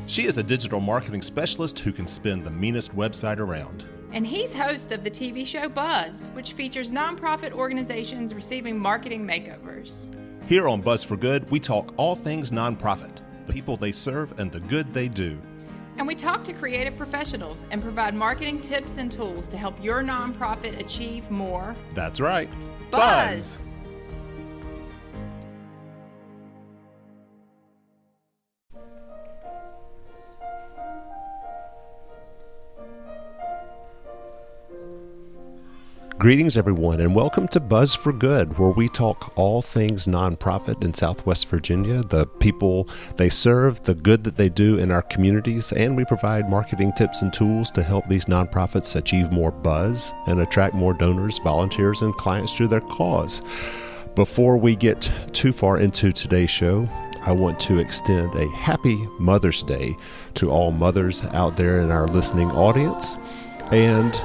She is a digital marketing specialist who can spin the meanest website around. And he's host of the TV show Buzz, which features nonprofit organizations receiving marketing makeovers. Here on Buzz for Good, we talk all things nonprofit, the people they serve and the good they do. And we talk to creative professionals and provide marketing tips and tools to help your nonprofit achieve more. That's right. Buzz! Greetings, everyone, and welcome to Buzz for Good, where we talk all things nonprofit in Southwest Virginia, the people they serve, the good that they do in our communities, and we provide marketing tips and tools to help these nonprofits achieve more buzz and attract more donors, volunteers, and clients to their cause. Before we get too far into today's show, I want to extend a happy Mother's Day to all mothers out there in our listening audience. And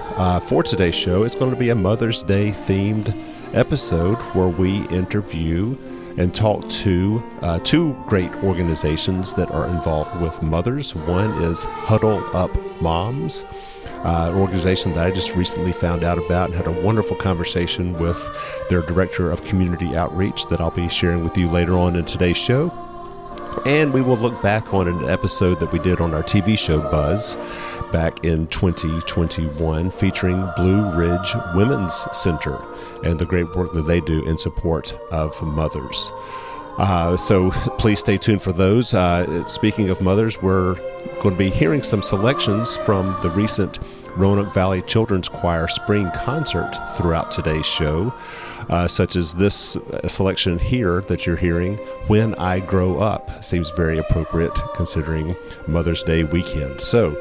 for today's show, it's going to be a Mother's Day themed episode where we interview and talk to two great organizations that are involved with mothers. One is Huddle Up Moms, an organization that I just recently found out about and had a wonderful conversation with their Director of Community Outreach that I'll be sharing with you later on in today's show. And we will look back on an episode that we did on our TV show Buzz back in 2021 featuring Blue Ridge Women's Center and the great work that they do in support of mothers. So please stay tuned for those. Speaking of mothers, we're going to be hearing some selections from the recent Roanoke Valley Children's Choir Spring Concert throughout today's show. Such as this selection here that you're hearing, When I Grow Up. Seems very appropriate considering Mother's Day weekend. So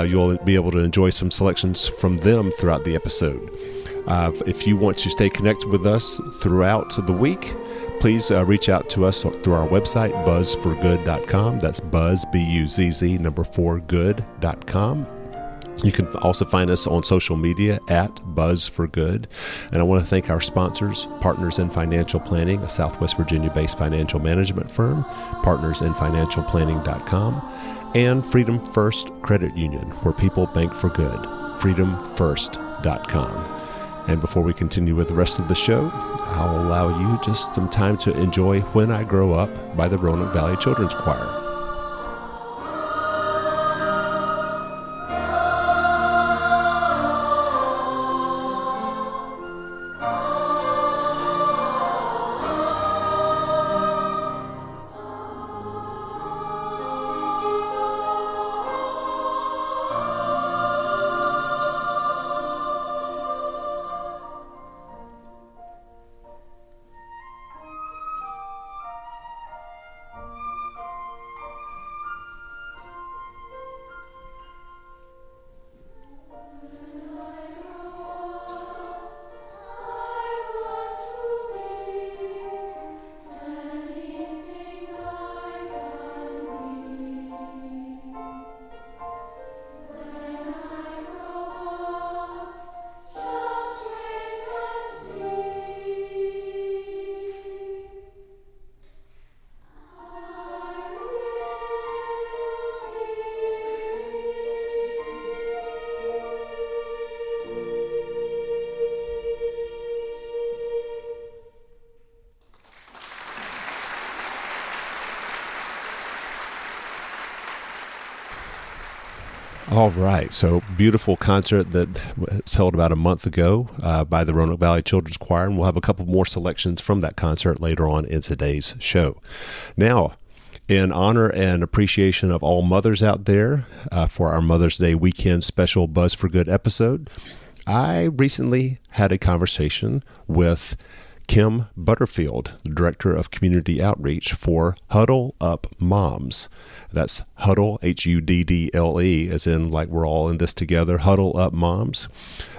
you'll be able to enjoy some selections from them throughout the episode. If you want to stay connected with us throughout the week, please reach out to us through our website, buzzforgood.com. That's buzz, B-U-Z-Z, 4 good.com. You can also find us on social media at Buzz for Good. And I want to thank our sponsors, Partners in Financial Planning, a Southwest Virginia-based financial management firm, partnersinfinancialplanning.com, and Freedom First Credit Union, where people bank for good, freedomfirst.com. And before we continue with the rest of the show, I'll allow you just some time to enjoy When I Grow Up by the Roanoke Valley Children's Choir. All right. So beautiful concert that was held about a month ago by the Roanoke Valley Children's Choir. And we'll have a couple more selections from that concert later on in today's show. Now, in honor and appreciation of all mothers out there for our Mother's Day weekend special Buzz for Good episode, I recently had a conversation with Kim Butterfield, the Director of Community Outreach for Huddle Up Moms. That's Huddle, Huddle, as in like we're all in this together, Huddle Up Moms.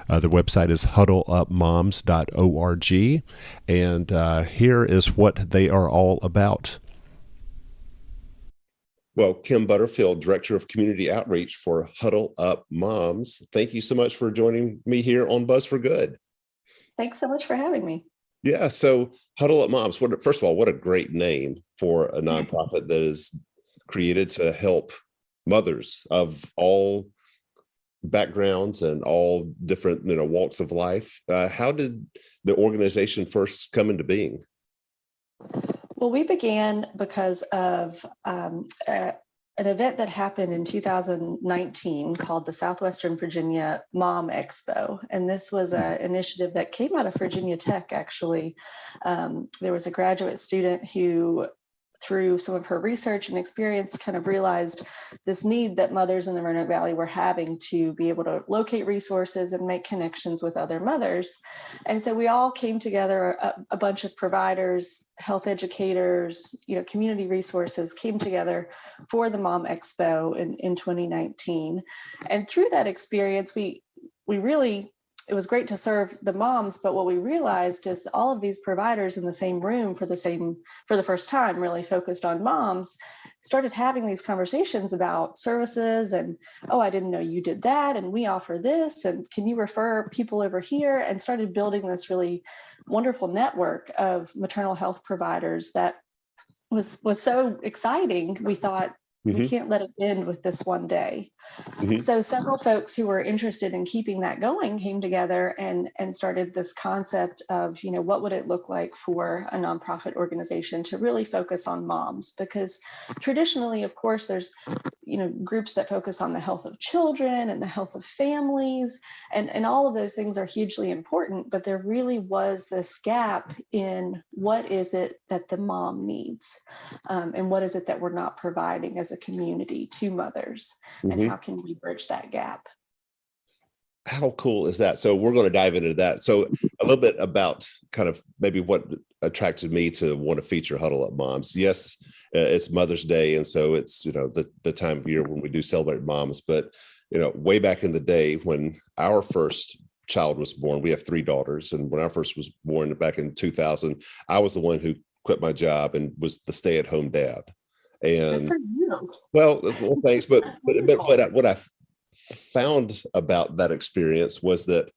The website is huddleupmoms.org. And here is what they are all about. Well, Kim Butterfield, Director of Community Outreach for Huddle Up Moms. Thank you so much for joining me here on Buzz for Good. Thanks so much for having me. Yeah, so Huddle Up Moms, first of all, what a great name for a nonprofit that is created to help mothers of all backgrounds and all different, walks of life. How did the organization first come into being? Well, we began because of an event that happened in 2019 called the Southwestern Virginia Mom Expo. And this was an initiative that came out of Virginia Tech, actually. There was a graduate student who, through some of her research and experience, kind of realized this need that mothers in the Roanoke Valley were having to be able to locate resources and make connections with other mothers. And so we all came together, a bunch of providers, health educators, community resources came together for the Mom Expo in 2019. And through that experience, we really, it was great to serve the moms, but what we realized is all of these providers in the same room for the first time, really focused on moms, started having these conversations about services and, oh, I didn't know you did that, and we offer this, and can you refer people over here, and started building this really wonderful network of maternal health providers that was so exciting. We thought, we can't let it end with this one day. So several folks who were interested in keeping that going came together and started this concept of, what would it look like for a nonprofit organization to really focus on moms? Because traditionally, of course, there's, groups that focus on the health of children and the health of families, and all of those things are hugely important, but there really was this gap in what is it that the mom needs, and what is it that we're not providing as a community to mothers, and how can we bridge that gap? How cool is that? So we're going to dive into that. So a little bit about kind of maybe what attracted me to want to feature Huddle Up Moms. Yes, it's Mother's Day, and so it's the time of year when we do celebrate moms. But way back in the day when our first child was born, we have 3 daughters, and when our first was born back in 2000, I was the one who quit my job and was the stay-at-home dad. And well, thanks. But what I found about that experience was that,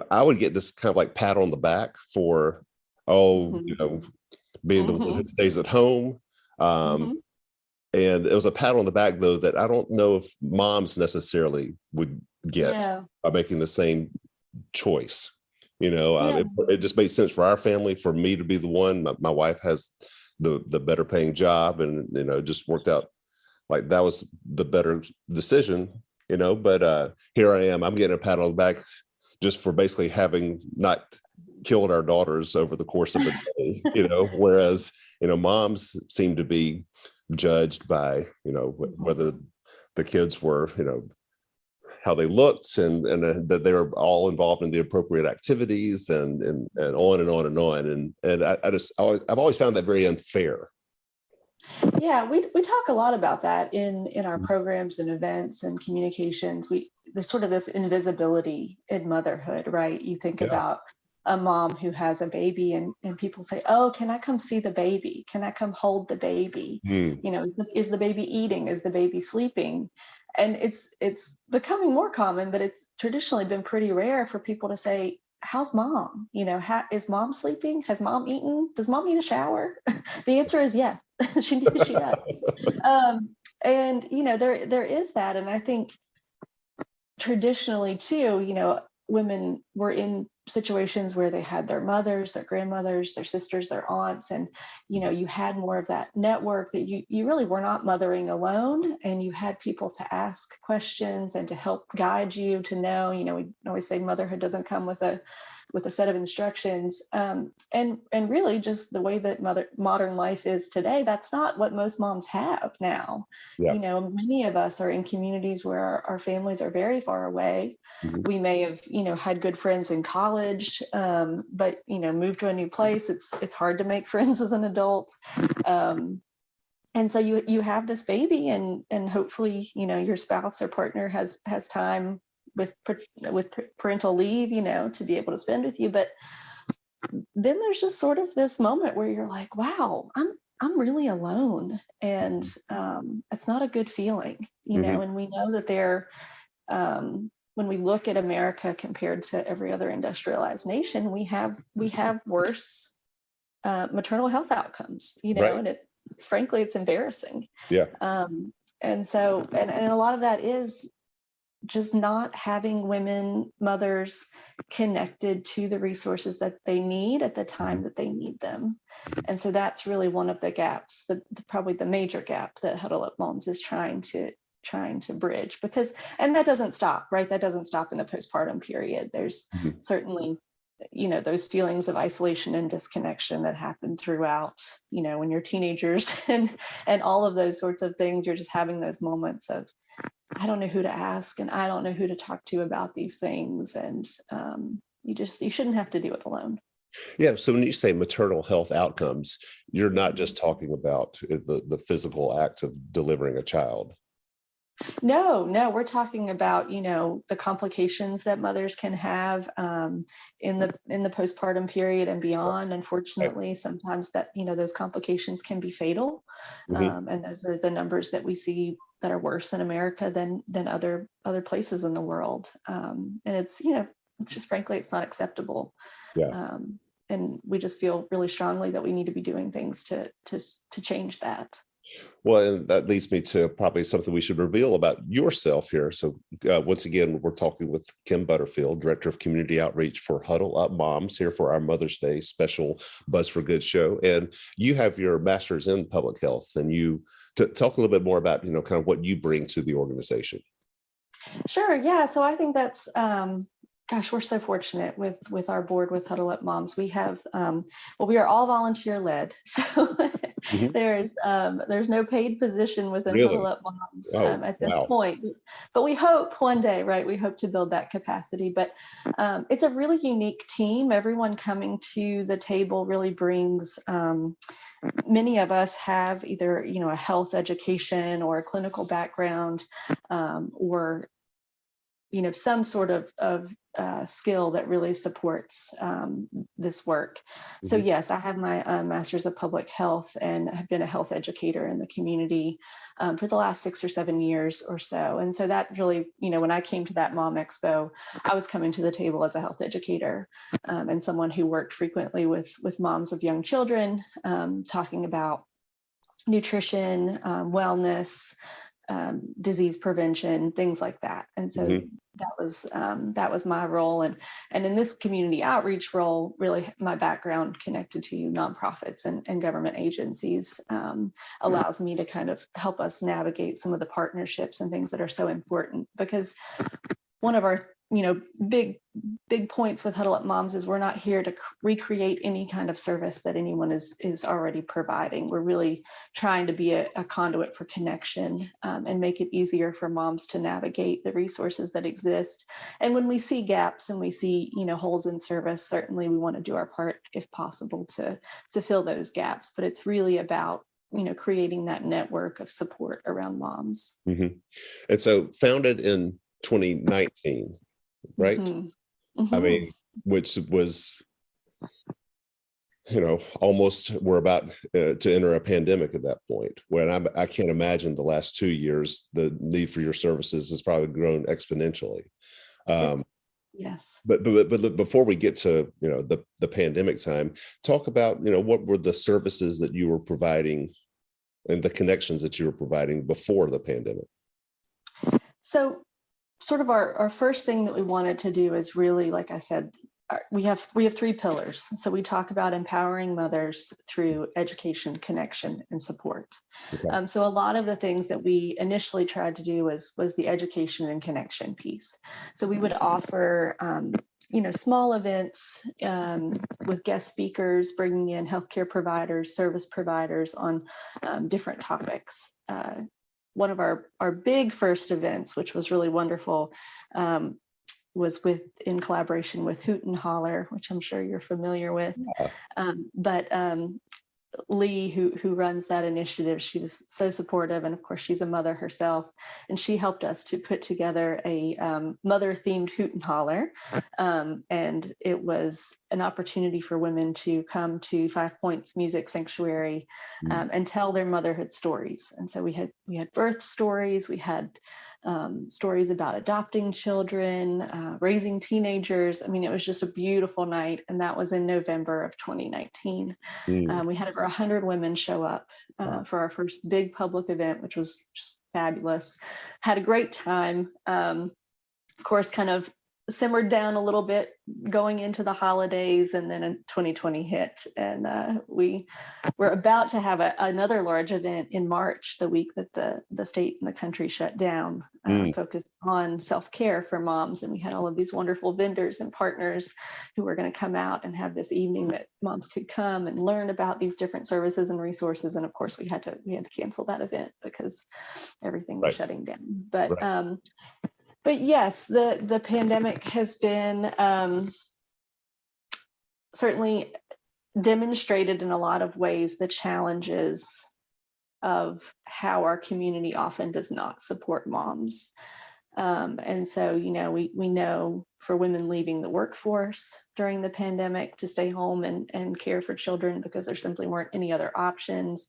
I would get this kind of like pat on the back for, being the one who stays at home. And it was a pat on the back, though, that I don't know if moms necessarily would get by making the same choice. It just made sense for our family, for me to be the one. My wife has the better paying job, and it just worked out like that was the better decision, but here I am, I'm getting a pat on the back just for basically having not killed our daughters over the course of the day, whereas moms seem to be judged by whether the kids were how they looked, and that they were all involved in the appropriate activities, and on and on and on. And I've always found that very unfair. Yeah, we talk a lot about that in our programs and events and communications. There's sort of this invisibility in motherhood, right? You think about a mom who has a baby, and people say, oh, can I come see the baby? Can I come hold the baby? Is the baby eating? Is the baby sleeping? And it's becoming more common, but it's traditionally been pretty rare for people to say, how's mom? Is mom sleeping? Has mom eaten? Does mom need a shower? The answer is yes. she does. And there is that. And I think traditionally too, women were in situations where they had their mothers, their grandmothers, their sisters, their aunts, and you had more of that network, that you really were not mothering alone, and you had people to ask questions and to help guide you, to know. We always say motherhood doesn't come with a set of instructions, and really just the way that modern life is today, that's not what most moms have now. Many of us are in communities where our families are very far away. We may have had good friends in college, but moved to a new place, it's hard to make friends as an adult. And so you have this baby, and hopefully your spouse or partner has time with parental leave, to be able to spend with you. But then there's just sort of this moment where you're like, wow, I'm really alone, and it's not a good feeling, and we know that when we look at America compared to every other industrialized nation, we have worse maternal health outcomes, right. And it's frankly, it's embarrassing. And so, and a lot of that is just not having women, mothers connected to the resources that they need at the time that they need them. And so that's really one of the gaps, probably the major gap that Huddle Up Moms is trying to bridge, because, and that doesn't stop, right? That doesn't stop in the postpartum period. There's certainly, those feelings of isolation and disconnection that happen throughout, when you're teenagers and all of those sorts of things. You're just having those moments of, I don't know who to ask, and I don't know who to talk to about these things. And you shouldn't have to do it alone. Yeah. So when you say maternal health outcomes, you're not just talking about the physical act of delivering a child. No, we're talking about, the complications that mothers can have in the postpartum period and beyond. Unfortunately, sometimes that, those complications can be fatal. And those are the numbers that we see that are worse in America than other places in the world. And it's, it's just, frankly, it's not acceptable. Yeah. And we just feel really strongly that we need to be doing things to change that. Well, and that leads me to probably something we should reveal about yourself here. So once again, we're talking with Kim Butterfield, Director of Community Outreach for Huddle Up Moms, here for our Mother's Day special Buzz for Good show. And you have your master's in public health, and you talk a little bit more about, kind of what you bring to the organization. Sure. Yeah. So I think that's, gosh, we're so fortunate with our board, with Huddle Up Moms. We have, we are all volunteer led. So there's no paid position within Huddle Up Moms at this point. But we hope one day, right? We hope to build that capacity. But it's a really unique team. Everyone coming to the table really brings, many of us have either, a health education or a clinical background, or some sort of skill that really supports this work. So yes, I have my master's of public health and have been a health educator in the community for the last 6 or 7 years or so. And so that really, when I came to that Mom Expo, I was coming to the table as a health educator and someone who worked frequently with moms of young children, talking about nutrition, wellness, disease prevention, things like that. And so that was my role. And in this community outreach role, really my background connected to nonprofits and government agencies allows me to kind of help us navigate some of the partnerships and things that are so important, because one of our big points with Huddle Up Moms is we're not here to recreate any kind of service that anyone is already providing. We're really trying to be a conduit for connection and make it easier for moms to navigate the resources that exist. And when we see gaps and we see holes in service, certainly we want to do our part if possible to fill those gaps. But it's really about creating that network of support around moms. And so founded in 2019, right? I mean, which was, almost we're about to enter a pandemic at that point. When I can't imagine the last 2 years, the need for your services has probably grown exponentially. Yes. But before we get to the pandemic time, talk about what were the services that you were providing and the connections that you were providing before the pandemic. So sort of our first thing that we wanted to do is really, like I said, we have 3 pillars. So we talk about empowering mothers through education, connection, and support. So a lot of the things that we initially tried to do was the education and connection piece. So we would offer small events with guest speakers, bringing in healthcare providers, service providers on different topics. One of our big first events, which was really wonderful, was in collaboration with Hoot and Holler, which I'm sure you're familiar with. But Lee, who runs that initiative, she was so supportive, and of course she's a mother herself, and she helped us to put together a mother-themed Hoot and Holler, and it was an opportunity for women to come to 5 Points Music Sanctuary and tell their motherhood stories. And so we had birth stories, we had stories about adopting children, raising teenagers. I mean, it was just a beautiful night, and that was in November of 2019. We had over 100 women show up for our first big public event, which was just fabulous. Had a great time. Of course, kind of simmered down a little bit going into the holidays, and then 2020 hit, and we were about to have another large event in March, the week that the state and the country shut down, focused on self-care for moms. And we had all of these wonderful vendors and partners who were going to come out and have this evening that moms could come and learn about these different services and resources. And of course, we had to cancel that event because everything was shutting down. But yes, the pandemic has been certainly demonstrated in a lot of ways the challenges of how our community often does not support moms. And so, we know for women leaving the workforce during the pandemic to stay home and care for children because there simply weren't any other options,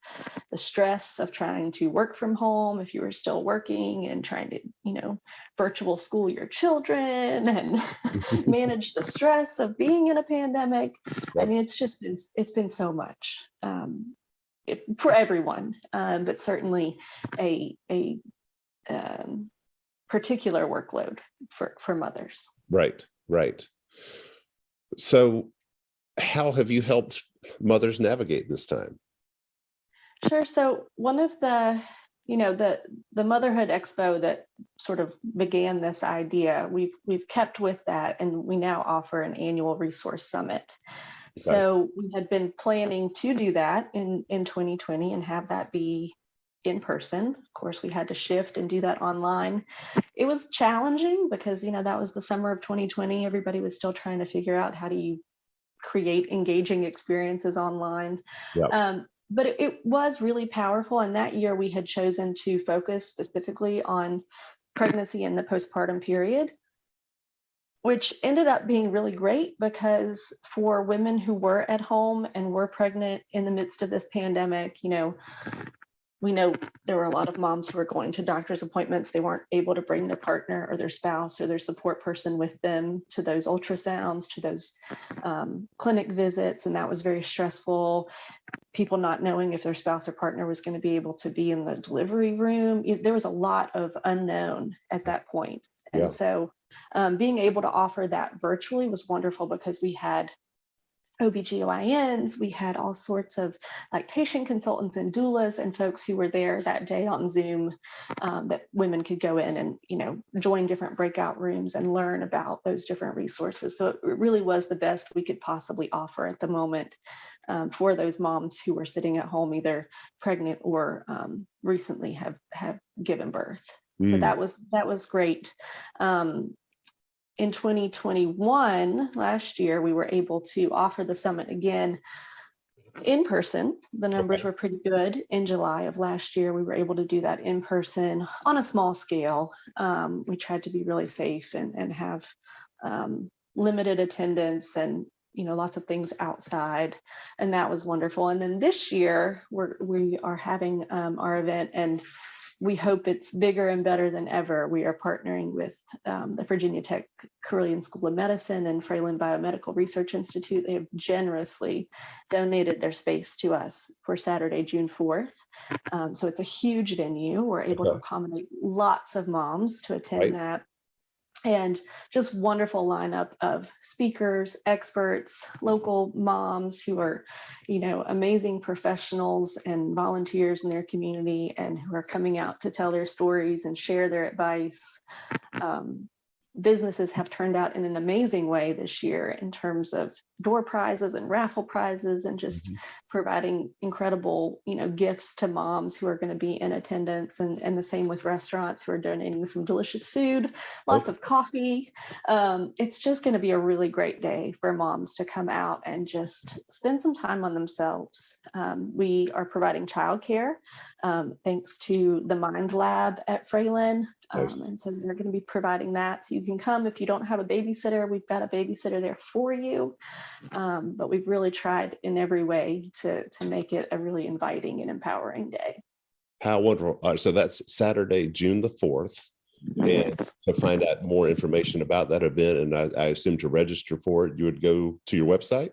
the stress of trying to work from home if you were still working and trying to, virtual school your children and manage the stress of being in a pandemic. I mean, it's been so much for everyone, but certainly a particular workload for mothers. Right. So how have you helped mothers navigate this time? Sure. So one of the Motherhood Expo that sort of began this idea, we've kept with that, and we now offer an annual resource summit. Okay. So we had been planning to do that in 2020 and have that be in person. Of course, we had to shift and do that online. It was challenging because, that was the summer of 2020. Everybody was still trying to figure out how do you create engaging experiences online. Yep. But it was really powerful. And that year we had chosen to focus specifically on pregnancy and the postpartum period, which ended up being really great because for women who were at home and were pregnant in the midst of this pandemic, we know there were a lot of moms who were going to doctor's appointments. They weren't able to bring their partner or their spouse or their support person with them to those ultrasounds, to those clinic visits. And that was very stressful. People not knowing if their spouse or partner was going to be able to be in the delivery room. There was a lot of unknown at that point. And so being able to offer that virtually was wonderful because we had OBGYNs, we had all sorts of lactation consultants and doulas and folks who were there that day on Zoom that women could go in and, join different breakout rooms and learn about those different resources. So it really was the best we could possibly offer at the moment for those moms who were sitting at home, either pregnant or recently have given birth. So that was great. In 2021, last year, we were able to offer the summit again in person. The numbers were pretty good. In July of last year, we were able to do that in person on a small scale. We tried to be really safe and have limited attendance and lots of things outside, and that was wonderful. And then this year, we are having our event, and we hope it's bigger and better than ever. We are partnering with the Virginia Tech Carilion School of Medicine and Fralin Biomedical Research Institute. They have generously donated their space to us for Saturday, June 4th. So it's a huge venue. We're able to accommodate lots of moms to attend that. And just wonderful lineup of speakers, experts, local moms who are, amazing professionals and volunteers in their community and who are coming out to tell their stories and share their advice. Businesses have turned out in an amazing way this year in terms of door prizes and raffle prizes and just providing incredible, gifts to moms who are going to be in attendance, and the same with restaurants who are donating some delicious food, lots of coffee. It's just going to be a really great day for moms to come out and just spend some time on themselves. We are providing childcare thanks to the Mind Lab at Fralin. And so we're going to be providing that. So you can come if you don't have a babysitter. We've got a babysitter there for you. But we've really tried in every way to make it a really inviting and empowering day. How wonderful. So that's Saturday, June the 4th. And Yes. to find out more information about that event, and I assume to register for it, you would go to your website,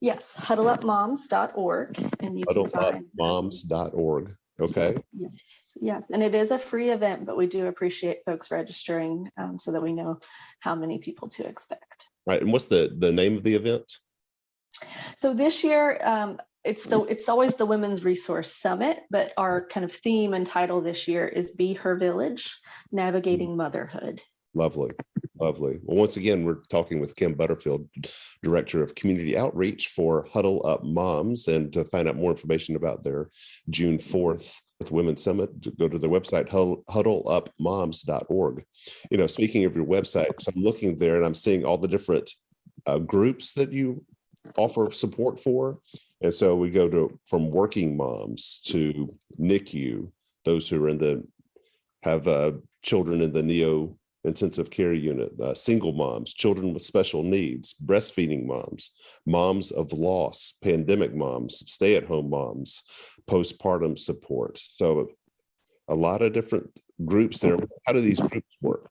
Yes, huddleupmoms.org, and you can find. huddleupmoms.org. Okay. Yes, yes, and it is a free event, but we do appreciate folks registering so that we know how many people to expect. Right. And what's the name of the event? So this year, it's always the Women's Resource Summit, but our kind of theme and title this year is Be Her Village, Navigating Motherhood. Lovely. Lovely. Well, once again, we're talking with Kim Butterfield, Director of Community Outreach for Huddle Up Moms. And to find out more information about their June 4th with Women's Summit, go to their website, huddleupmoms.org. You know, speaking of your website, so I'm looking there and I'm seeing all the different groups that you offer support for. And so we go to from working moms to NICU, those who are have children in the neo intensive care unit, single moms, children with special needs, breastfeeding moms, moms of loss, pandemic moms, stay-at-home moms, postpartum support. So a lot of different groups there. How do these groups work?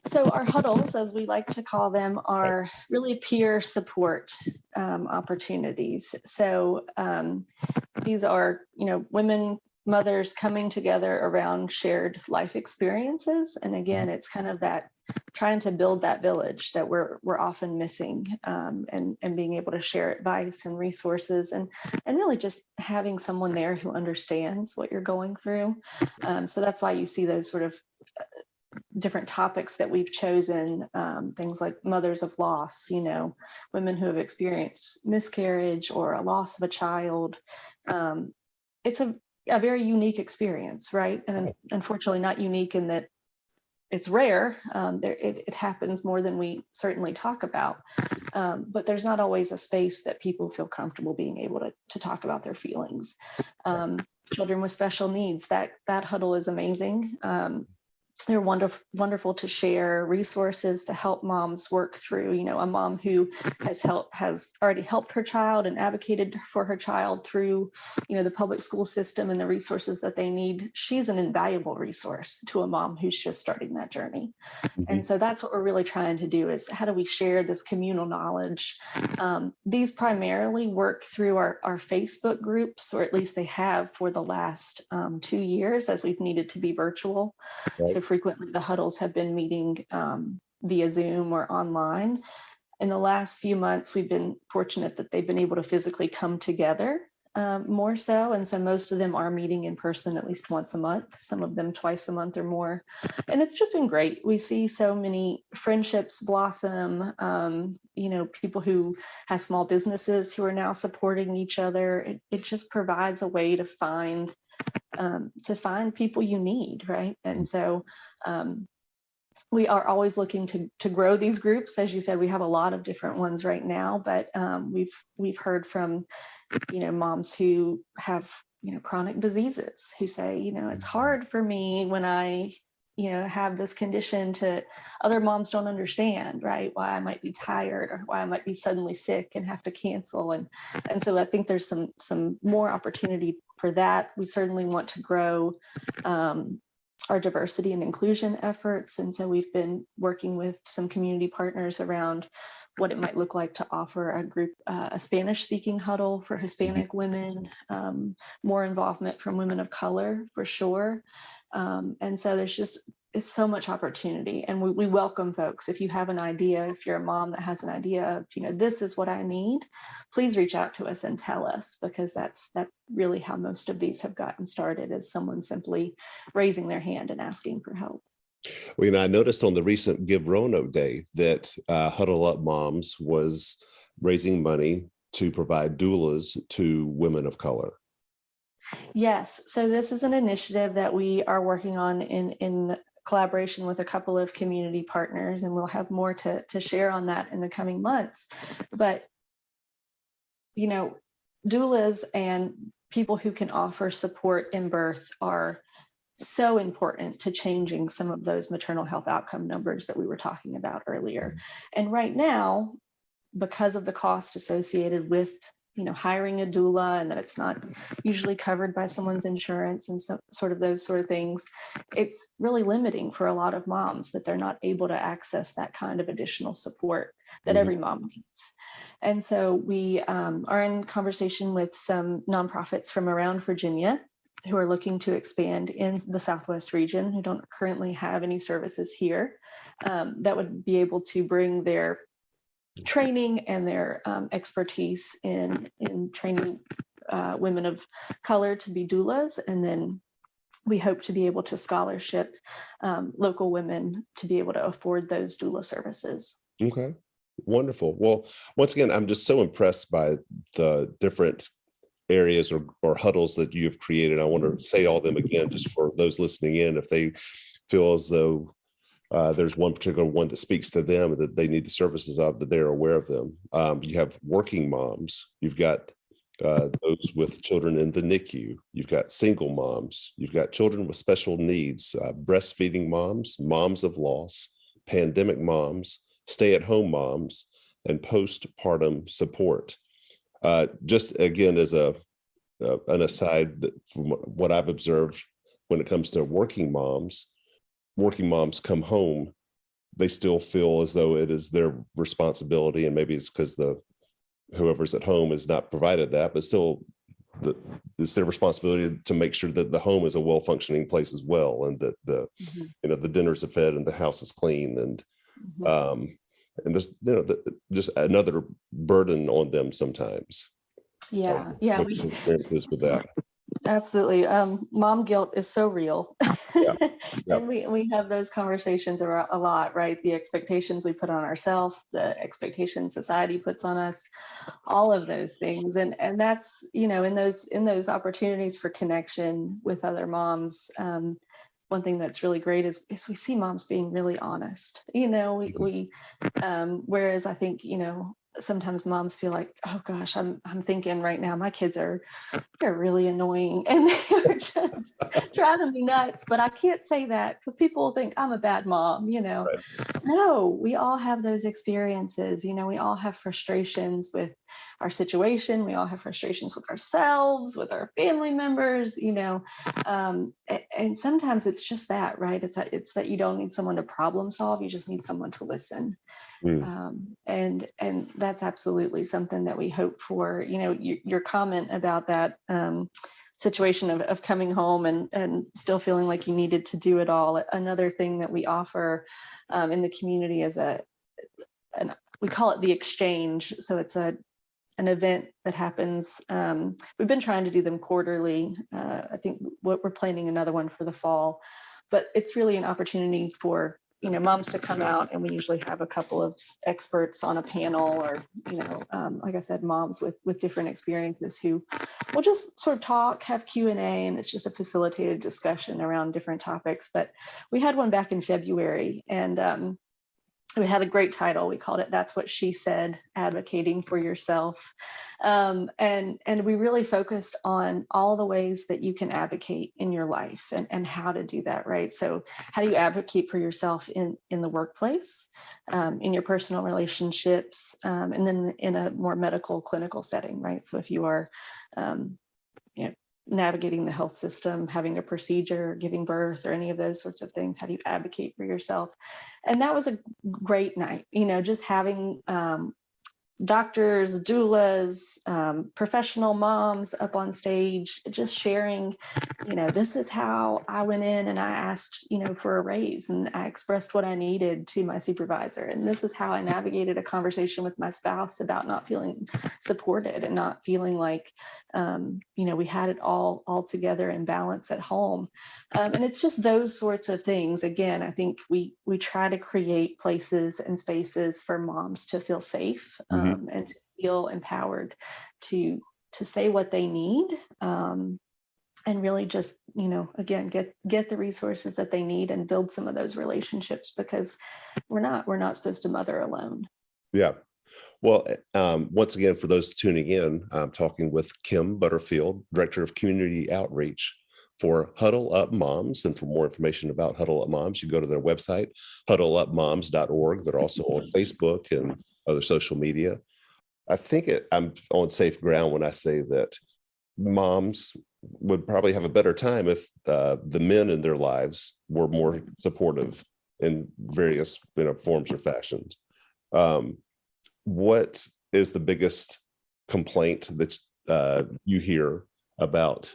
So our huddles, as we like to call them, are really peer support opportunities. So these are, women, mothers coming together around shared life experiences. And again, it's kind of that trying to build that village that we're often missing, and being able to share advice and resources and really just having someone there who understands what you're going through. So that's why you see those sort of different topics that we've chosen, things like mothers of loss, women who have experienced miscarriage or a loss of a child. It's a very unique experience, right? And unfortunately not unique in that it's rare. It happens more than we certainly talk about, but there's not always a space that people feel comfortable being able to talk about their feelings. Children with special needs, that huddle is amazing. They're wonderful to share resources to help moms work through, a mom who has already helped her child and advocated for her child through, the public school system and the resources that they need. She's an invaluable resource to a mom who's just starting that journey. Mm-hmm. And so that's what we're really trying to do is how do we share this communal knowledge? These primarily work through our Facebook groups, or at least they have for the last 2 years as we've needed to be virtual. Right. So frequently the huddles have been meeting via Zoom or online. In the last few months, we've been fortunate that they've been able to physically come together more so. And so most of them are meeting in person at least once a month, some of them twice a month or more. And it's just been great. We see so many friendships blossom, people who have small businesses who are now supporting each other. It just provides a way to find people you need, right? And so we are always looking to grow these groups. As you said, we have a lot of different ones right now, but we've heard from moms who have chronic diseases who say it's hard for me when I have this condition to other moms don't understand, right? Why I might be tired or why I might be suddenly sick and have to cancel. And so I think there's some more opportunity for that. We certainly want to grow our diversity and inclusion efforts. And so we've been working with some community partners around what it might look like to offer a group, a Spanish speaking huddle for Hispanic women, more involvement from women of color for sure. And so it's so much opportunity, and we welcome folks. If you have an idea, if you're a mom that has an idea of, this is what I need, please reach out to us and tell us, because that's really how most of these have gotten started, is someone simply raising their hand and asking for help. Well, I noticed on the recent Give Roanoke Day that Huddle Up Moms was raising money to provide doulas to women of color. Yes, so this is an initiative that we are working on in collaboration with a couple of community partners, and we'll have more to share on that in the coming months. But, doulas and people who can offer support in birth are so important to changing some of those maternal health outcome numbers that we were talking about earlier. And right now, because of the cost associated with hiring a doula, and that it's not usually covered by someone's insurance, and so sort of those sort of things. It's really limiting for a lot of moms that they're not able to access that kind of additional support that every mom needs. And so we are in conversation with some nonprofits from around Virginia who are looking to expand in the Southwest region, who don't currently have any services here, that would be able to bring their training and their expertise in training women of color to be doulas. And then we hope to be able to scholarship local women to be able to afford those doula services. Okay, wonderful. Well, once again, I'm just so impressed by the different areas or huddles that you have created. I want to say all of them again, just for those listening in, if they feel as though there's one particular one that speaks to them that they need the services of, that they're aware of them. You have working moms. You've got those with children in the NICU. You've got single moms. You've got children with special needs, breastfeeding moms, moms of loss, pandemic moms, stay-at-home moms, and postpartum support. Just again, as an aside, that from what I've observed when it comes to working moms come home, they still feel as though it is their responsibility, and maybe it's because whoever's at home is not provided that, but still it's their responsibility to make sure that the home is a well-functioning place as well, and that the dinners are fed and the house is clean, and there's just another burden on them sometimes. Yeah, we experiences with that. Absolutely. Mom guilt is so real. Yeah. And we have those conversations a lot, right? The expectations we put on ourselves, the expectations society puts on us, all of those things. And that's, in those opportunities for connection with other moms, one thing that's really great is we see moms being really honest. Whereas I think, sometimes moms feel like, oh gosh, I'm thinking right now, my kids they're really annoying and they're just driving me nuts, but I can't say that because people will think I'm a bad mom, Right. No, we all have those experiences. We all have frustrations with our situation. We all have frustrations with ourselves, with our family members, and sometimes it's just that, right? It's that you don't need someone to problem solve. You just need someone to listen. And that's absolutely something that we hope for. Your comment about that situation of coming home and still feeling like you needed to do it all. Another thing that we offer in the community is we call it the exchange. So it's an event that happens. We've been trying to do them quarterly. I think we're planning another one for the fall, but it's really an opportunity for moms to come out, and we usually have a couple of experts on a panel, or like I said, moms with different experiences who will just sort of talk, have Q&A, and it's just a facilitated discussion around different topics. But we had one back in February, and we had a great title. We called it "That's What She Said: Advocating for Yourself," and we really focused on all the ways that you can advocate in your life and how to do that, right? So how do you advocate for yourself in the workplace, in your personal relationships, and then in a more medical clinical setting, right? So if you are navigating the health system, having a procedure, giving birth, or any of those sorts of things, how do you advocate for yourself? And that was a great night, just having doctors, doulas, professional moms up on stage, just sharing, this is how I went in and I asked, for a raise, and I expressed what I needed to my supervisor. And this is how I navigated a conversation with my spouse about not feeling supported and not feeling like, we had it all together in balance at home. And it's just those sorts of things. Again, I think we try to create places and spaces for moms to feel safe, and to feel empowered to say what they need, and really just, again, get the resources that they need and build some of those relationships, because we're not supposed to mother alone. Yeah. Well, once again, for those tuning in, I'm talking with Kim Butterfield, Director of Community Outreach for Huddle Up Moms. And for more information about Huddle Up Moms, you go to their website, huddleupmoms.org. They're also on Facebook and other social media. I think I'm on safe ground when I say that moms would probably have a better time if the men in their lives were more supportive in various forms or fashions. Um, what is the biggest complaint that you hear about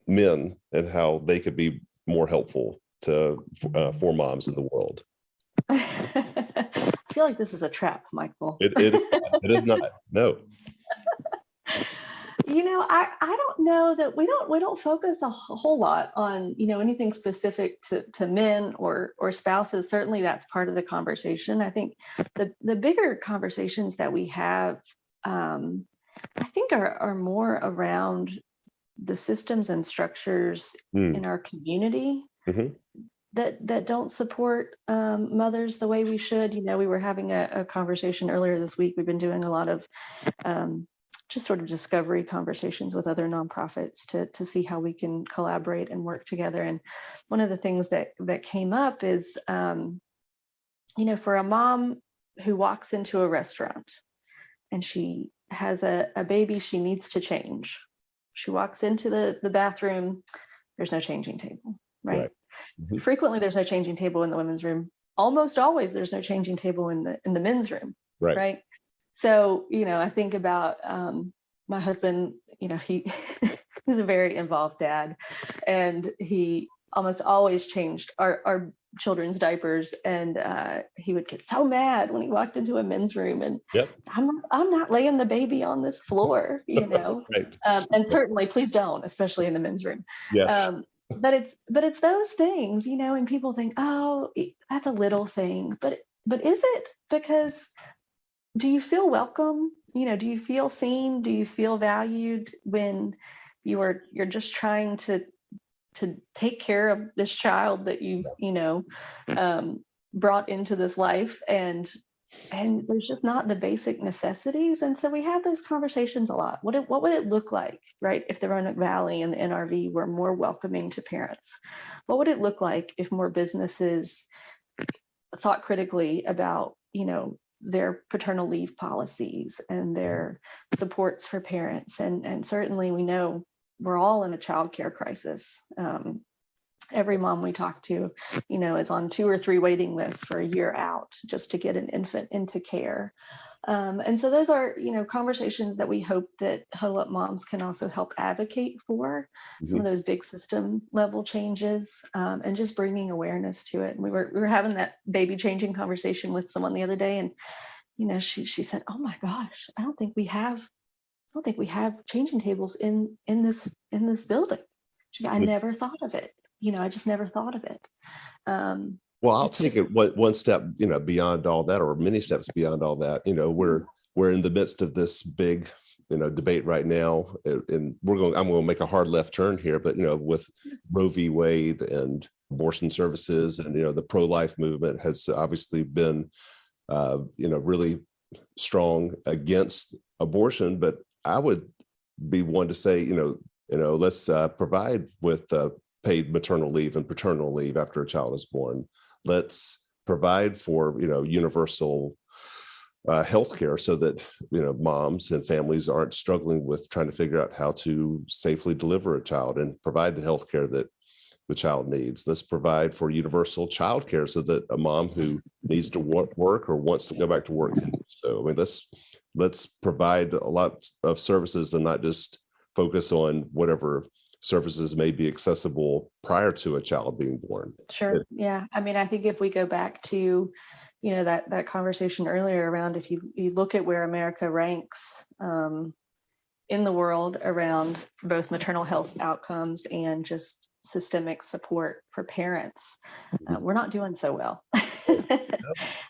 men and how they could be more helpful to for moms in the world? I feel like this is a trap, Michael. It is not. No. I don't know that we don't focus a whole lot on, anything specific to men or spouses. Certainly that's part of the conversation. I think the bigger conversations that we have, I think are more around the systems and structures in our community that don't support mothers the way we should. We were having a conversation earlier this week. We've been doing a lot of just sort of discovery conversations with other nonprofits to see how we can collaborate and work together. And one of the things that came up is, for a mom who walks into a restaurant and she has a baby she needs to change. She walks into the bathroom, there's no changing table, right? Frequently, there's no changing table in the women's room. Almost always, there's no changing table in the men's room, right? So, I think about my husband. He's a very involved dad, and he almost always changed our children's diapers. And he would get so mad when he walked into a men's room, and I'm not laying the baby on this floor, and certainly, please don't, especially in the men's room. Yes. But it's those things, and people think, oh, that's a little thing, but is it? Because do you feel welcome? Do you feel seen? Do you feel valued when you're just trying to take care of this child that you've brought into this life, and there's just not the basic necessities? And so we have those conversations a lot. What would it look like, right, if the Roanoke Valley and the NRV were more welcoming to parents? What would it look like if more businesses thought critically about their paternal leave policies and their supports for parents? And certainly we know we're all in a childcare crisis. Every mom we talk to, is on 2 or 3 waiting lists for a year out just to get an infant into care. And so those are, conversations that we hope that Huddle Up Moms can also help advocate for, some of those big system level changes, and just bringing awareness to it. And we were having that baby changing conversation with someone the other day, and she said, "Oh my gosh, I don't think we have changing tables in this building." She said, "I never thought of it. I just never thought of it." Well, I'll take it one step, beyond all that, or many steps beyond all that. We're in the midst of this big, debate right now, and I'm going to make a hard left turn here, but with Roe v. Wade and abortion services, and the pro-life movement has obviously been, really strong against abortion. But I would be one to say, let's provide with paid maternal leave and paternal leave after a child is born. Let's provide for, universal health care so that, moms and families aren't struggling with trying to figure out how to safely deliver a child and provide the health care that the child needs. Let's provide for universal child care so that a mom who needs to work or wants to go back to work can do so. I mean, let's provide a lot of services and not just focus on whatever services may be accessible prior to a child being born. Sure. Yeah. I mean, I think if we go back to, that conversation earlier around, if you look at where America ranks in the world around both maternal health outcomes and just systemic support for parents, we're not doing so well.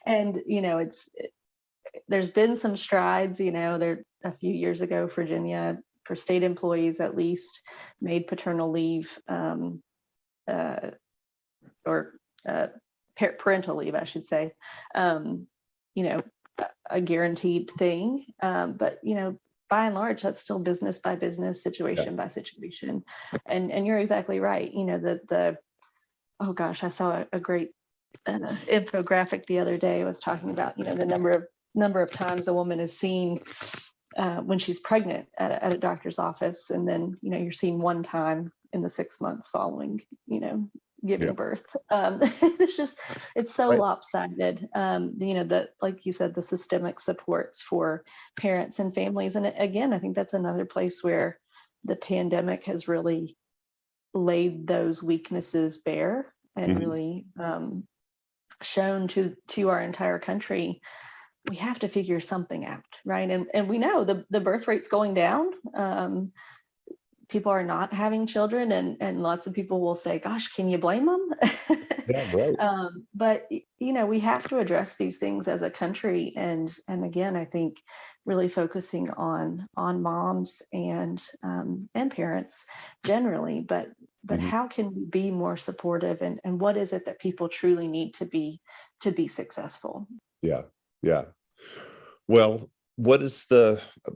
And, there's been some strides, there a few years ago, Virginia, for state employees at least, made paternal leave parental leave, I should say, a guaranteed thing. But, by and large, that's still business by business, situation by situation. And you're exactly right. Oh gosh, I saw a great infographic the other day. I was talking about, the number of number of times a woman is seen when she's pregnant at a doctor's office, and then you're seen one time in the 6 months following giving birth. It's so Right. lopsided. That, like you said, the systemic supports for parents and families, and again, I think that's another place where the pandemic has really laid those weaknesses bare and Mhm. really shown to our entire country, we have to figure something out, right? And we know the birth rate's going down. People are not having children, and lots of people will say, gosh, can you blame them? Yeah, right. But we have to address these things as a country, and again, I think really focusing on moms and parents generally, but Mhm. how can we be more supportive, and what is it that people truly need to be successful? Yeah. Yeah. Well, what is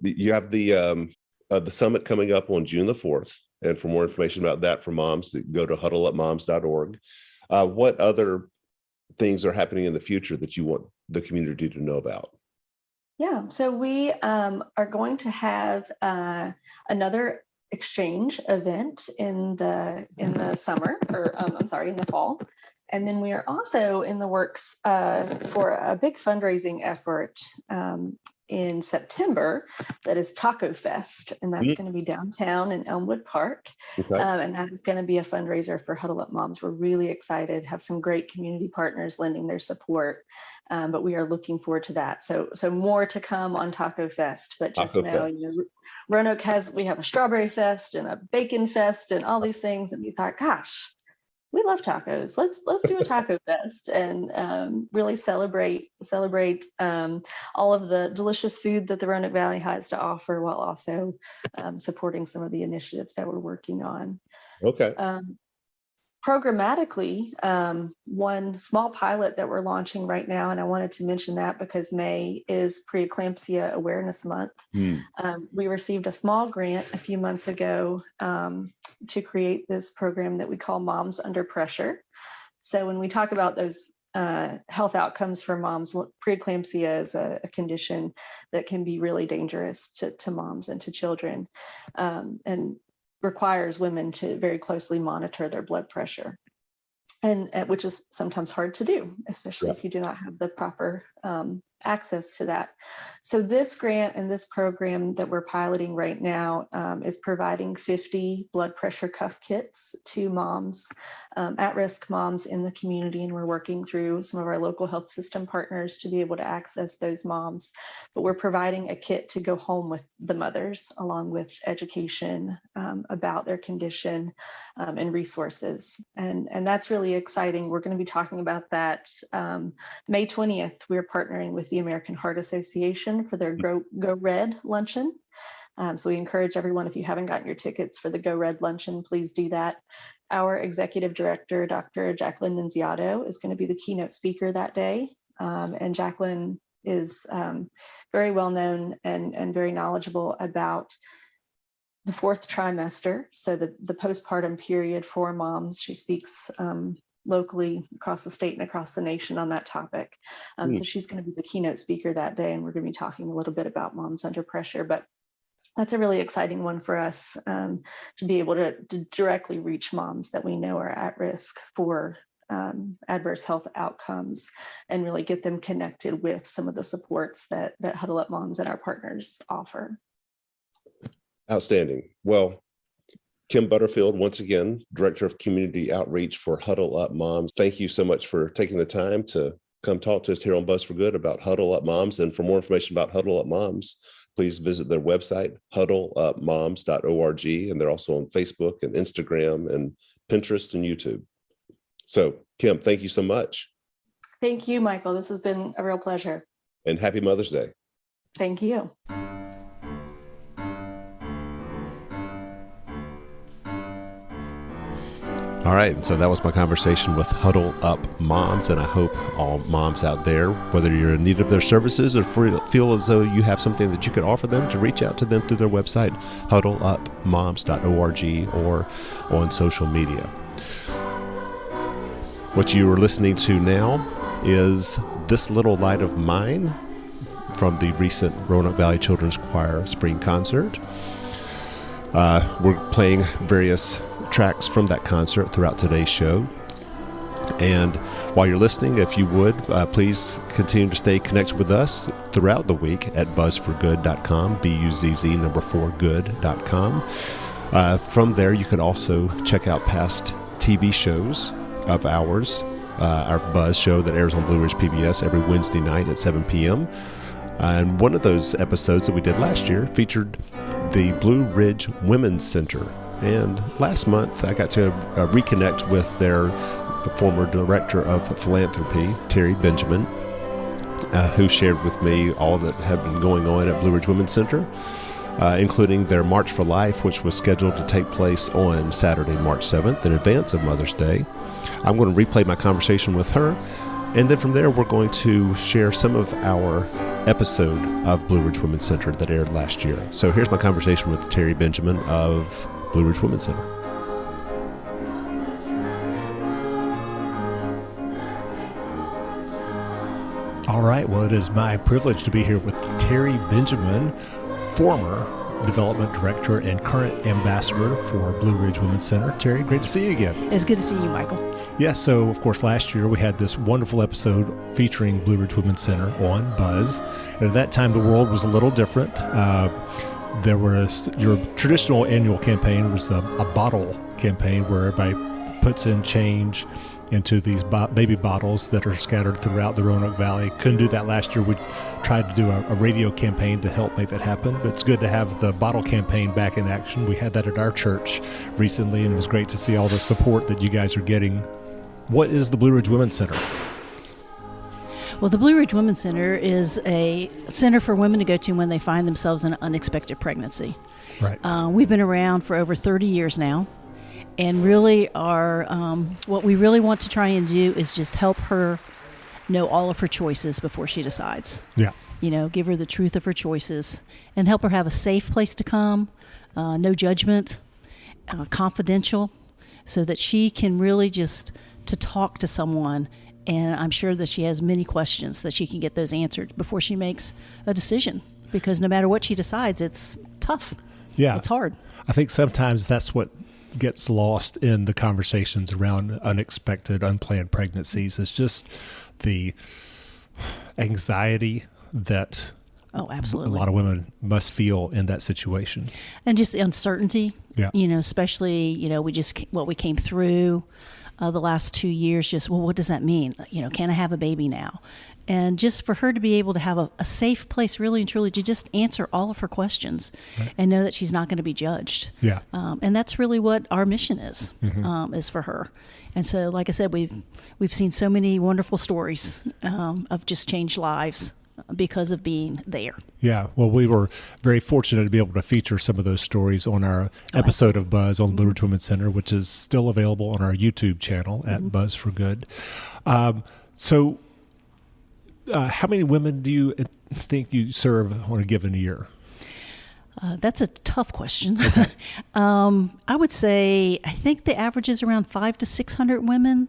you have the summit coming up on June the 4th. And for more information about that for moms, go to huddleupmoms.org. What other things are happening in the future that you want the community to know about? Yeah, so we are going to have another exchange event in the summer, or I'm sorry, in the fall, and then we are also in the works for a big fundraising effort in September that is Taco Fest, and that's Mhm. going to be downtown in Elmwood Park, Okay. and that is going to be a fundraiser for Huddle Up Moms. We're really excited, have some great community partners lending their support. But we are looking forward to that. So more to come on Taco Fest. But just Taco know, Fest. Roanoke we have a strawberry fest and a bacon fest and all these things, and we thought, gosh, we love tacos. Let's do a taco fest and really celebrate all of the delicious food that the Roanoke Valley has to offer, while also supporting some of the initiatives that we're working on. Okay. Programmatically, one small pilot that we're launching right now, and I wanted to mention that because May is Preeclampsia Awareness Month. Hmm. We received a small grant a few months ago to create this program that we call Moms Under Pressure. So when we talk about those health outcomes for moms, preeclampsia is a condition that can be really dangerous to moms and to children. And requires women to very closely monitor their blood pressure, and which is sometimes hard to do, especially Yeah. if you do not have the proper access to that. So this grant and this program that we're piloting right now is providing 50 blood pressure cuff kits to moms, at-risk moms in the community, and we're working through some of our local health system partners to be able to access those moms. But we're providing a kit to go home with the mothers, along with education about their condition and resources. And that's really exciting. We're going to be talking about that May 20th. We're partnering with the American Heart Association for their Go Red luncheon. So we encourage everyone, if you haven't gotten your tickets for the Go Red luncheon, please do that. Our executive director, Dr. Jacqueline Nunziato, is going to be the keynote speaker that day. And Jacqueline is very well known and very knowledgeable about the fourth trimester, so the postpartum period for moms. She speaks locally across the state and across the nation on that topic. So she's going to be the keynote speaker that day, and we're going to be talking a little bit about moms under pressure. But that's a really exciting one for us to be able to directly reach moms that we know are at risk for adverse health outcomes, and really get them connected with some of the supports that Huddle Up Moms and our partners offer. Outstanding. Well, Kim Butterfield, once again, Director of Community Outreach for Huddle Up Moms. Thank you so much for taking the time to come talk to us here on Buzz for Good about Huddle Up Moms. And for more information about Huddle Up Moms, please visit their website, huddleupmoms.org. And they're also on Facebook and Instagram and Pinterest and YouTube. So, Kim, thank you so much. Thank you, Michael. This has been a real pleasure. And happy Mother's Day. Thank you. All right, so that was my conversation with Huddle Up Moms, and I hope all moms out there, whether you're in need of their services or feel as though you have something that you could offer them, to reach out to them through their website, huddleupmoms.org, or on social media. What you are listening to now is This Little Light of Mine from the recent Roanoke Valley Children's Choir spring concert. We're playing various tracks from that concert throughout today's show. And while you're listening, if you would, please continue to stay connected with us throughout the week at buzzforgood.com, BUZZ4good.com. From there, you can also check out past TV shows of ours, our Buzz show that airs on Blue Ridge PBS every Wednesday night at 7 p.m. And one of those episodes that we did last year featured the Blue Ridge Women's Center. And last month, I got to reconnect with their former director of philanthropy, Terry Benjamin, who shared with me all that had been going on at Blue Ridge Women's Center, including their March for Life, which was scheduled to take place on Saturday, March 7th, in advance of Mother's Day. I'm going to replay my conversation with her, and then from there, we're going to share some of our episode of Blue Ridge Women's Center that aired last year. So here's my conversation with Terry Benjamin of Blue Ridge Women's Center. All right. Well, it is my privilege to be here with Terry Benjamin, former development director and current ambassador for Blue Ridge Women's Center. Terry, great to see you again. It's good to see you, Michael. Yeah, so of course last year we had this wonderful episode featuring Blue Ridge Women's Center on Buzz. And at that time the world was a little different. There was your traditional annual campaign was a bottle campaign where everybody puts in change into these baby bottles that are scattered throughout the Roanoke Valley. Couldn't do that last year. We tried to do a radio campaign to help make that happen, but it's good to have the bottle campaign back in action. We had that at our church recently, and it was great to see all the support that you guys are getting. What is the Blue Ridge Women's Center? Well, the Blue Ridge Women's Center is a center for women to go to when they find themselves in an unexpected pregnancy. Right. We've been around for over 30 years now. And really what we really want to try and do is just help her know all of her choices before she decides. Yeah. You know, give her the truth of her choices and help her have a safe place to come, no judgment, confidential, so that she can really just to talk to someone. And I'm sure that she has many questions that she can get those answered before she makes a decision. Because no matter what she decides, it's tough. Yeah. It's hard. I think sometimes that's what gets lost in the conversations around unexpected, unplanned pregnancies. It's just the anxiety that absolutely a lot of women must feel in that situation. And just the uncertainty, Yeah. you know, especially, you know, what we came through the last 2 years, just, well, what does that mean? You know, can I have a baby now? And just for her to be able to have a safe place, really and truly, to just answer all of her questions, right, and know that she's not going to be judged. Yeah. And that's really what our mission is, is for her. And so, like I said, we've seen so many wonderful stories of just changed lives because of being there. Yeah. Well, we were very fortunate to be able to feature some of those stories on our episode of Buzz on Blue Ridge Women's Center, which is still available on our YouTube channel at Buzz for Good. So how many women do you think you serve on a given year? That's a tough question. Okay. I would say, I think the average is around 500 to 600 women.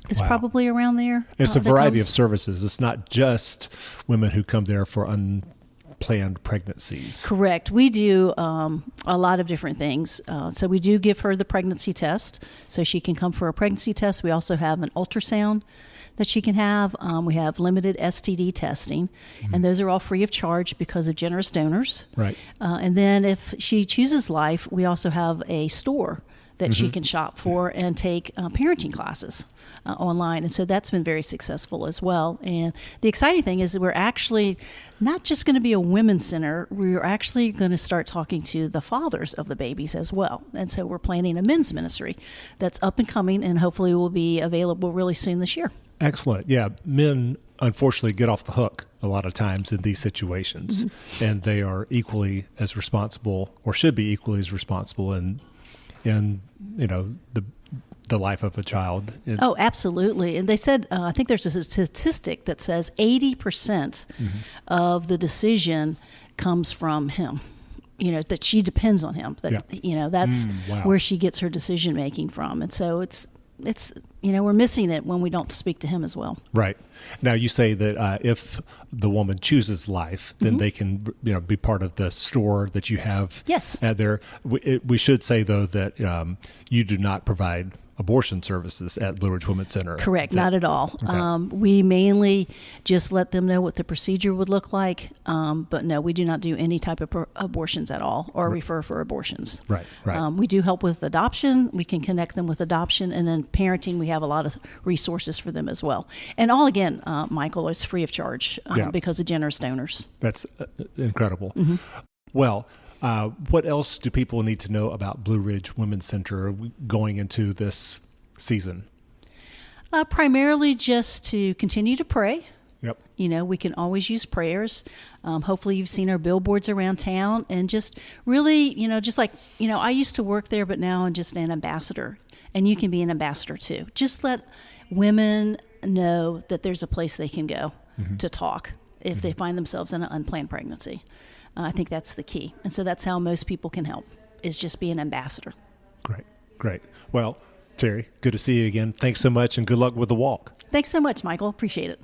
It's probably around there. It's a variety of services. It's not just women who come there for unplanned pregnancies. Correct. We do a lot of different things. So we do give her the pregnancy test, so she can come for a pregnancy test. We also have an ultrasound that she can have. We have limited STD testing, and those are all free of charge because of generous donors. Right. And then if she chooses life, we also have a store that she can shop for and take parenting classes online. And so that's been very successful as well. And the exciting thing is that we're actually not just going to be a women's center, we're actually going to start talking to the fathers of the babies as well. And so we're planning a men's ministry that's up and coming and hopefully will be available really soon this year. Excellent. Yeah. Men, unfortunately, get off the hook a lot of times in these situations, and they are equally as responsible, or should be equally as responsible in you know, the life of a child. Oh, absolutely. And they said, I think there's a statistic that says 80% of the decision comes from him. You know, that she depends on him. That you know, that's where she gets her decision making from. And so it's it's, we're missing it when we don't speak to him as well. Right. Now, you say that if the woman chooses life, then they can, be part of the store that you have. Yes. There. We should say, though, that you do not provide abortion services at Blue Ridge Women's Center. Correct. Not at all. Okay. We mainly just let them know what the procedure would look like. But no, we do not do any type of abortions at all or refer for abortions. Right. We do help with adoption. We can connect them with adoption, and then parenting. We have a lot of resources for them as well. And all, again, Michael, is free of charge because of generous donors. That's incredible. Well, what else do people need to know about Blue Ridge Women's Center going into this season? Primarily just to continue to pray. Yep. We can always use prayers. Hopefully you've seen our billboards around town, and just really, just like, I used to work there, but now I'm just an ambassador, and you can be an ambassador too. Just let women know that there's a place they can go to talk if they find themselves in an unplanned pregnancy. I think that's the key. And so that's how most people can help, is just be an ambassador. Great. Well, Terry, good to see you again. Thanks so much, and good luck with the walk. Thanks so much, Michael. Appreciate it.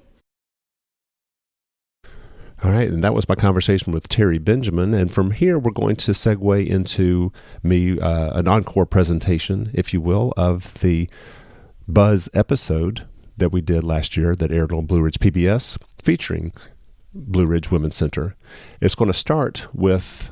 All right, and that was my conversation with Terry Benjamin. And from here, we're going to segue into an encore presentation, if you will, of the Buzz episode that we did last year that aired on Blue Ridge PBS featuring Blue Ridge Women's Center. It's going to start with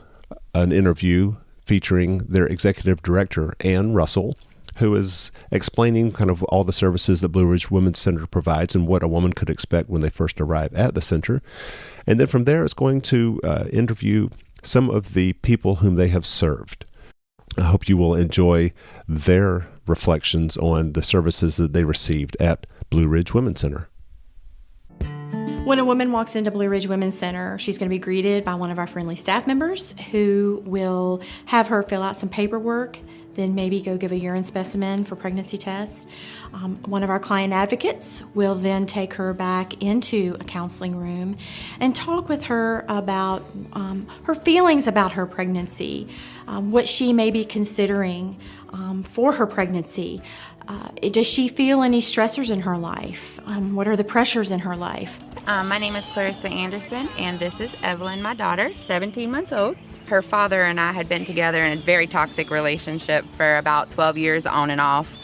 an interview featuring their executive director, Ann Russell, who is explaining kind of all the services that Blue Ridge Women's Center provides and what a woman could expect when they first arrive at the center. And then from there, it's going to interview some of the people whom they have served. I hope you will enjoy their reflections on the services that they received at Blue Ridge Women's Center. When a woman walks into Blue Ridge Women's Center, she's going to be greeted by one of our friendly staff members who will have her fill out some paperwork, then maybe go give a urine specimen for pregnancy tests. One of our client advocates will then take her back into a counseling room and talk with her about her feelings about her pregnancy, what she may be considering for her pregnancy. Does she feel any stressors in her life? What are the pressures in her life? My name is Clarissa Anderson, and this is Evelyn, my daughter, 17 months old. Her father and I had been together in a very toxic relationship for about 12 years on and off,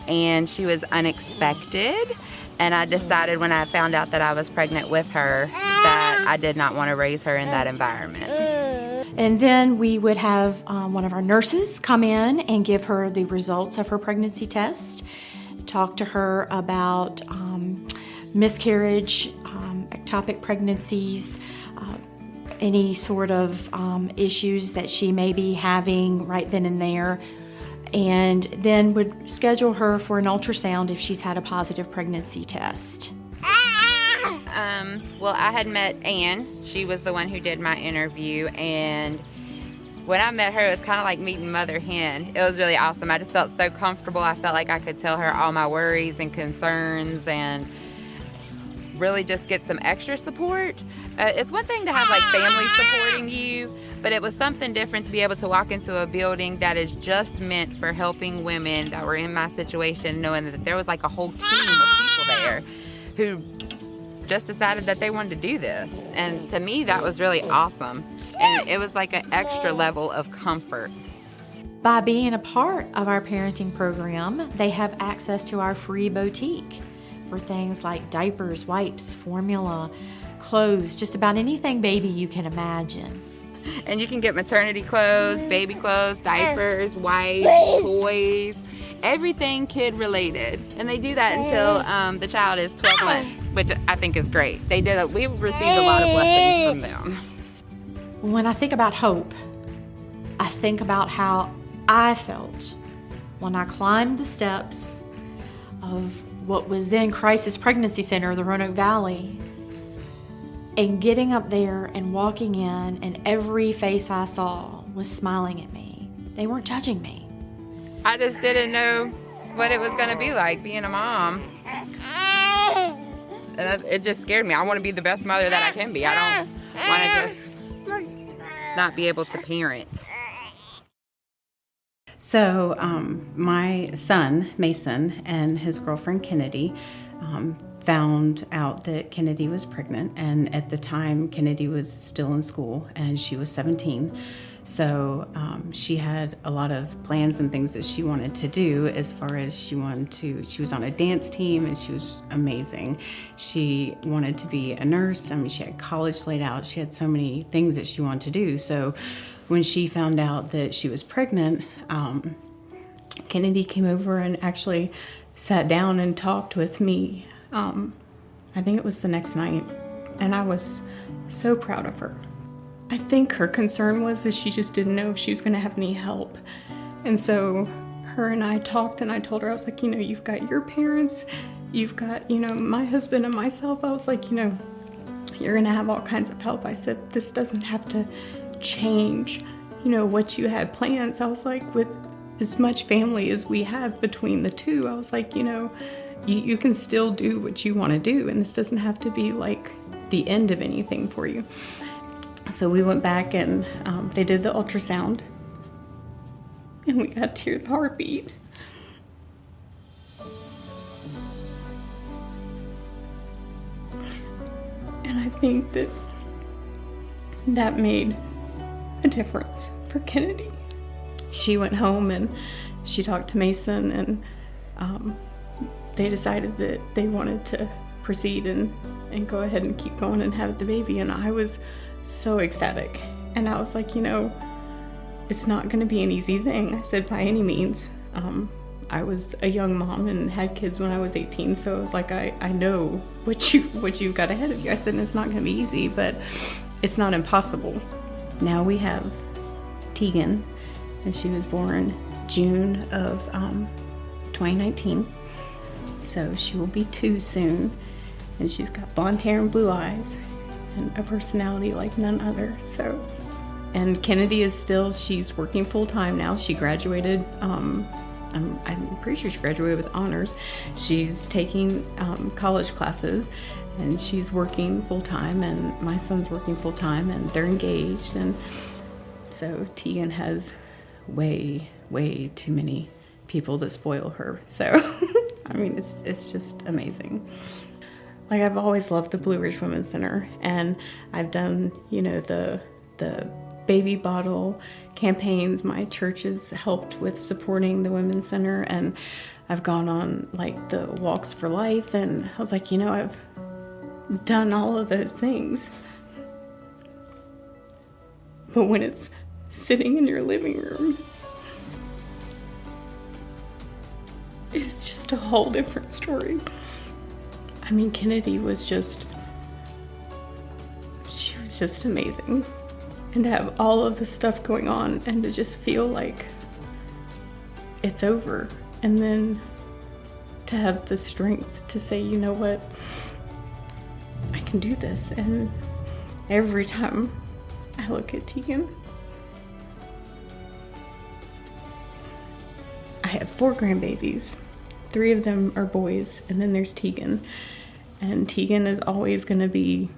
and she was unexpected, and I decided when I found out that I was pregnant with her that I did not want to raise her in that environment. And then we would have one of our nurses come in and give her the results of her pregnancy test, talk to her about miscarriage, ectopic pregnancies, any sort of issues that she may be having right then and there, and then would schedule her for an ultrasound if she's had a positive pregnancy test. Well, I had met Ann. She was the one who did my interview, and when I met her, it was kind of like meeting Mother Hen. It was really awesome. I just felt so comfortable. I felt like I could tell her all my worries and concerns and really just get some extra support. It's one thing to have like family supporting you, but it was something different to be able to walk into a building that is just meant for helping women that were in my situation, knowing that there was like a whole team of people there who just decided that they wanted to do this. And to me, that was really awesome. And it was like an extra level of comfort. By being a part of our parenting program, they have access to our free boutique for things like diapers, wipes, formula, clothes, just about anything baby you can imagine. And you can get maternity clothes, baby clothes, diapers, wipes, toys, everything kid related. And they do that until the child is 12 months, which I think is great. We received a lot of blessings from them. When I think about hope, I think about how I felt when I climbed the steps of what was then Crisis Pregnancy Center of the Roanoke Valley, and getting up there and walking in, and every face I saw was smiling at me. They weren't judging me. I just didn't know what it was going to be like being a mom. And it just scared me. I want to be the best mother that I can be. I don't want to just not be able to parent. So my son, Mason, and his girlfriend, Kennedy, found out that Kennedy was pregnant. And at the time, Kennedy was still in school and she was 17. So she had a lot of plans and things that she wanted to do as far as she was on a dance team and she was amazing. She wanted to be a nurse. I mean, she had college laid out. She had so many things that she wanted to do. So when she found out that she was pregnant, Kennedy came over and actually sat down and talked with me. I think it was the next night, and I was so proud of her. I think her concern was that she just didn't know if she was going to have any help. And so her and I talked, and I told her, I was like, you've got your parents, you've got, my husband and myself. I was like, you're going to have all kinds of help. I said, this doesn't have to change, what you had plans. I was like, with as much family as we have between the two, I was like, you can still do what you want to do, and this doesn't have to be like the end of anything for you. So we went back and they did the ultrasound, and we got to hear the heartbeat. And I think that made a difference for Kennedy. She went home and she talked to Mason, and they decided that they wanted to proceed and go ahead and keep going and have the baby. And I was so ecstatic. And I was like, it's not going to be an easy thing. I said, by any means. I was a young mom and had kids when I was 18, so it was like, I know what you've got ahead of you. I said, and it's not going to be easy, but it's not impossible. Now we have Tegan, and she was born June of 2019. So she will be 2 soon, and she's got blonde hair and blue eyes and a personality like none other. So, and Kennedy is she's working full-time now. She graduated, I'm pretty sure she graduated with honors. She's taking college classes, and she's working full-time, and my son's working full-time, and they're engaged. And so Tegan has way too many people to spoil her. So I mean, it's just amazing. Like, I've always loved the Blue Ridge Women's Center, and I've done, the baby bottle campaigns. My church has helped with supporting the Women's Center, and I've gone on like the Walks for Life, and I was like, I've done all of those things. But when it's sitting in your living room, it's just a whole different story. I mean, Kennedy was just amazing. And to have all of this stuff going on and to just feel like it's over. And then to have the strength to say, you know what, I can do this. And every time I look at Tegan, I have 4 grandbabies. 3 of them are boys, and then there's Tegan. And Tegan is always going to be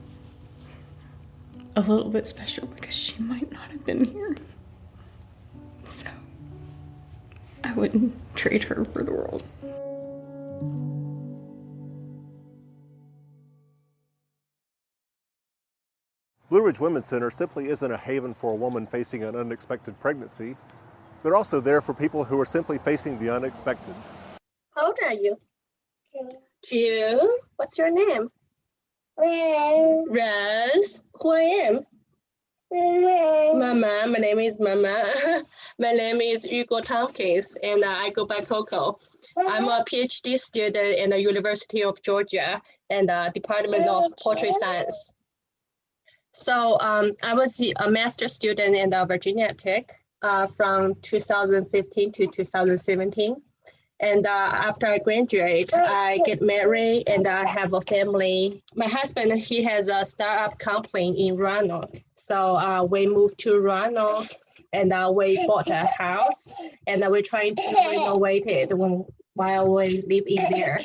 a little bit special because she might not have been here. So I wouldn't trade her for the world. Blue Ridge Women's Center simply isn't a haven for a woman facing an unexpected pregnancy. They're also there for people who are simply facing the unexpected. How old are you? 2. What's your name? Rose. Who I am? Mama. My name is Mama. My name is Hugo Tompkins, and I go by Coco. I'm a PhD student in the University of Georgia and Department of Poultry Science. So I was a master's student in Virginia Tech from 2015 to 2017. And after I graduate, I get married and I have a family. My husband, he has a startup company in Roanoke. So we moved to Roanoke and we bought a house and we're trying to renovate it while we live in there.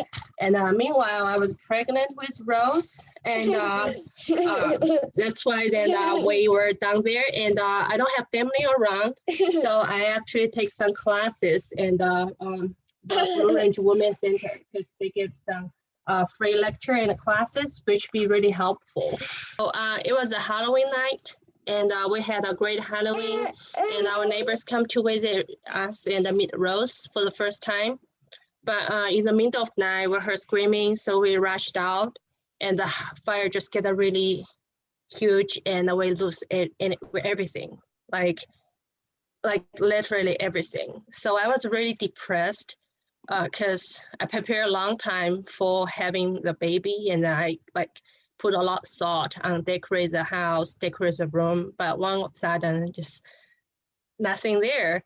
And meanwhile, I was pregnant with Rose, and that's why then we were down there. And I don't have family around, so I actually take some classes in the Blue Ridge Women's Center because they give some free lecture and classes, which be really helpful. So it was a Halloween night, and we had a great Halloween, and our neighbors come to visit us and meet Rose for the first time. But in the middle of the night, we heard screaming, so we rushed out, and the fire just got really huge, and we lose everything, like literally everything. So I was really depressed because I prepared a long time for having the baby, and I put a lot of thought on decorate the house, decorate the room, but all of a sudden, just nothing there.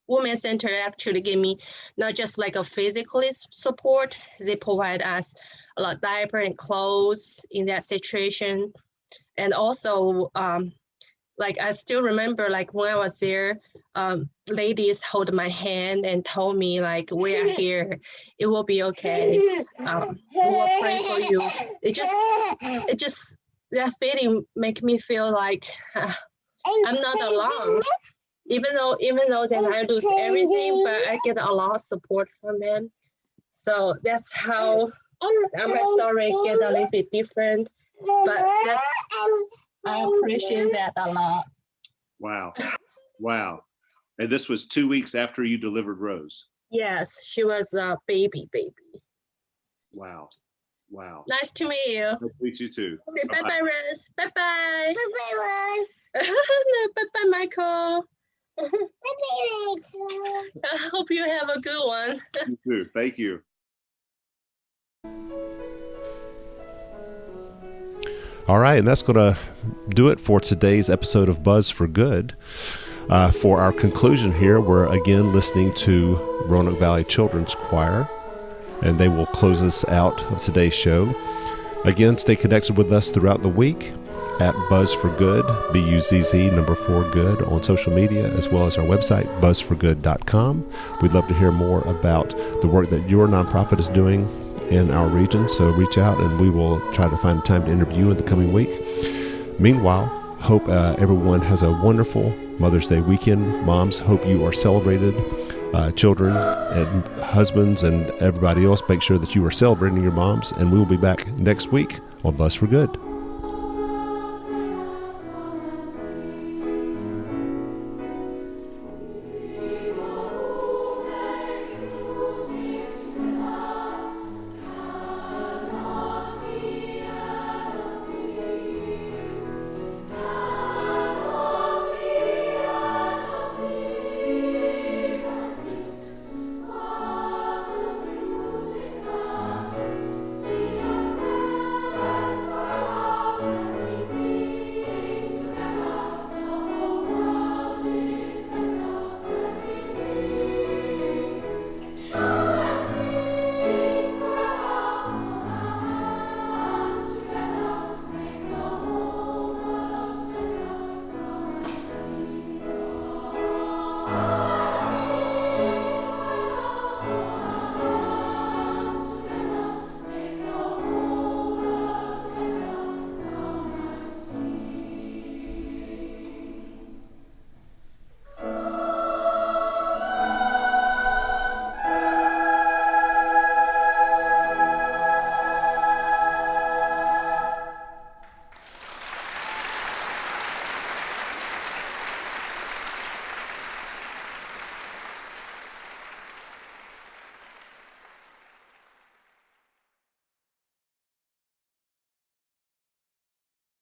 Women's Center actually gave me not just like a physical support, they provide us a lot of diaper and clothes in that situation. And also, I still remember when I was there, ladies hold my hand and told me we are here, it will be okay. We will pray for you. It just that feeling make me feel like I'm not alone. Even though then I lose everything, but I get a lot of support from them. So that's how my story get a little bit different. But I appreciate that a lot. Wow. And this was 2 weeks after you delivered Rose. Yes, she was a baby. Wow. Nice to meet you. Nice to meet you too. Say bye-bye, Rose. Bye-bye. Bye-bye, Rose. Bye-bye, Michael. I hope you have a good one. You too. Thank you. All right, and that's going to do it for today's episode of Buzz for Good. For our conclusion here, we're again listening to Roanoke Valley Children's Choir, and they will close us out of today's show. Again, stay connected with us throughout the week at Buzz for Good, BUZZ 4 on social media, as well as our website, buzzforgood.com. We'd love to hear more about the work that your nonprofit is doing in our region, so reach out and we will try to find time to interview in the coming week. Meanwhile, hope everyone has a wonderful Mother's Day weekend. Moms, hope you are celebrated. Children and husbands and everybody else, make sure that you are celebrating your moms, and we will be back next week on Buzz for Good.